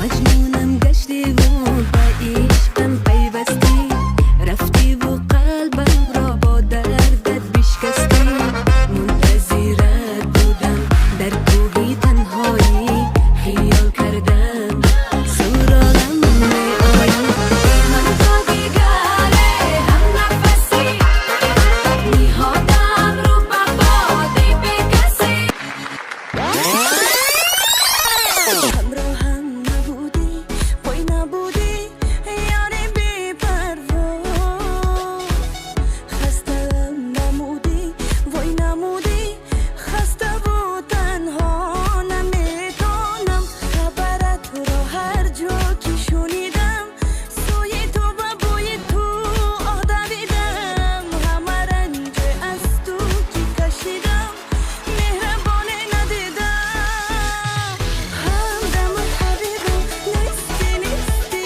مجنونم گشتی و با عشقم پیوستی، رفتی و قلبم را با دردت بشکستی. منتظرت بودم در کوهی تنهایی، خیال کردم سراغم می آیم. من تا دیگره هم نفسی، میهادم رو ببادی به کسی. همراهم نبودی، پای نبودی، یاری بی پروا. خستم نمودی، وای نمودی، خسته بود تنها. نمیتونم خبرت را هر جا که شنیدم، سوی تو و بوی تو آدمیدم. همه رنج از تو که کشیدم، مهربانه ندیدم. همدم حبیبم نیستی نیستی.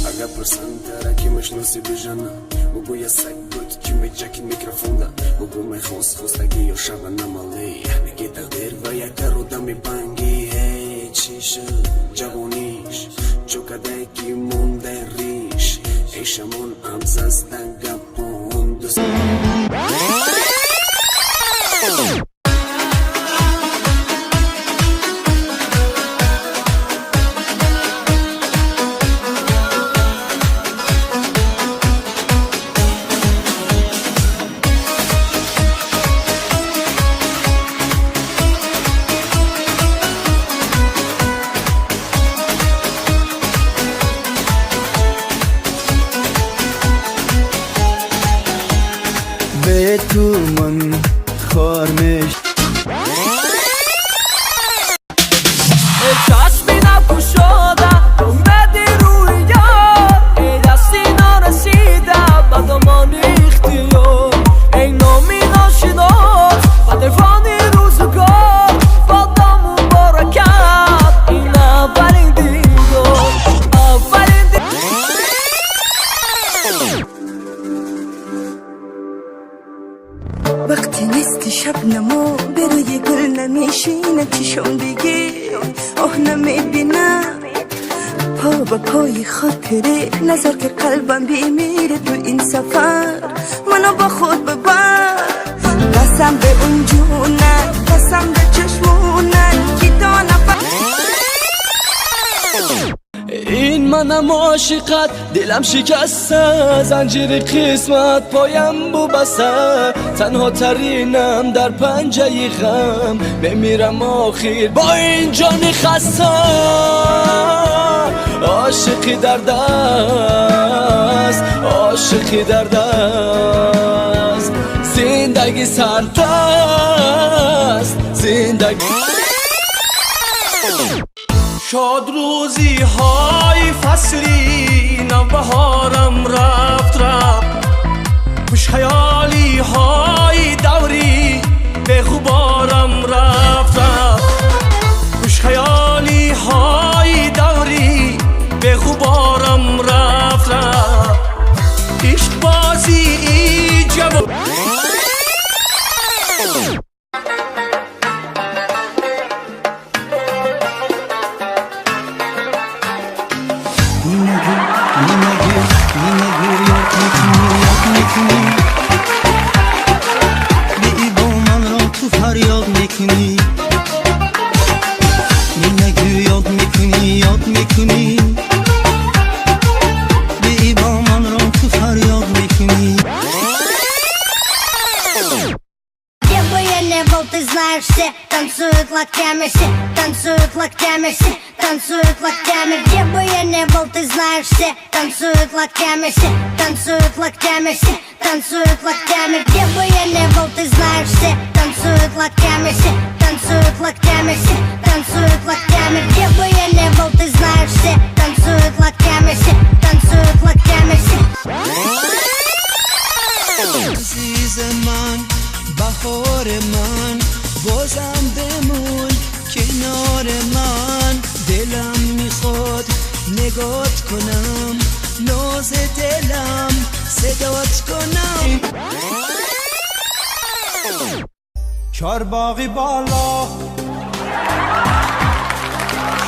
اگه پرسن ترکی مشناسی بجنم، بگو یه سگ بود که میجکی میکروفونده، بگو میخواست خواستگی یا شب نمالی، نگی تقدیر و یک رو دمی بنگی. هی چی شد جوانیش، چوکده که مونده ریش، ایشمون هم زستن گپون دوست. به تو من خار میش چشمی نپوشاده اومدی روی یار، ای دستی نرسیده بدمان اختیار. ای نامی ناشناس بدفانی روزگار، بادم مبارکت این اولین دیدار، اولین دیدار. وقتی نیستی شبنمو به روی گل نمیشینه چشم دیگه، آه نمیبینم پا به پای خاطره. نظر که قلبم بیمیره تو این سفر، منو با خود ببر. قسم به اون جونن، قسم به چشمونن که تا نفر. این منم عاشقت، دلم شکسته، زنجیر قسمت پایم بو بسته. تنها ترینم در پنجه غم، بمیرم آخر با این جان خسته. عاشقی درد است، عاشقی درد است، زندگی سرد است، زندگی. شاد روزی های فصلی، نوبهارم رفت رفت. خوش خیالی های دوری، به غبارم رفت رفت. خوش خیالی های دوری، به غبارم رفت رفت. عشق بازی جواب ты знаешь, все танцуют локтями, все танцуют локтями, все танцуют локтями. Где бы я не был, ты знаешь, все танцуют локтями, все танцуют локтями, все танцуют локтями. Где бы я не был, ты знаешь, все танцуют локтями, все танцуют локтями, все танцуют локтями. Где бы я не был, ты знаешь, все танцуют локтями, все танцуют локтями, все. عزیز من بهار من بازم بمون کنار من دلم میخواد نگات کنم ناز دلم صدات کنم چارباغی بالا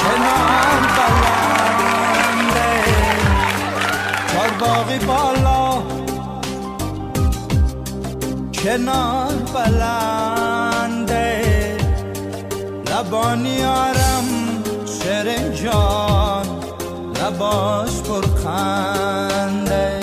کنار بلنده چارباغی بالا کنار بلنده لبانی آرم شیرین جان لباش پرخنده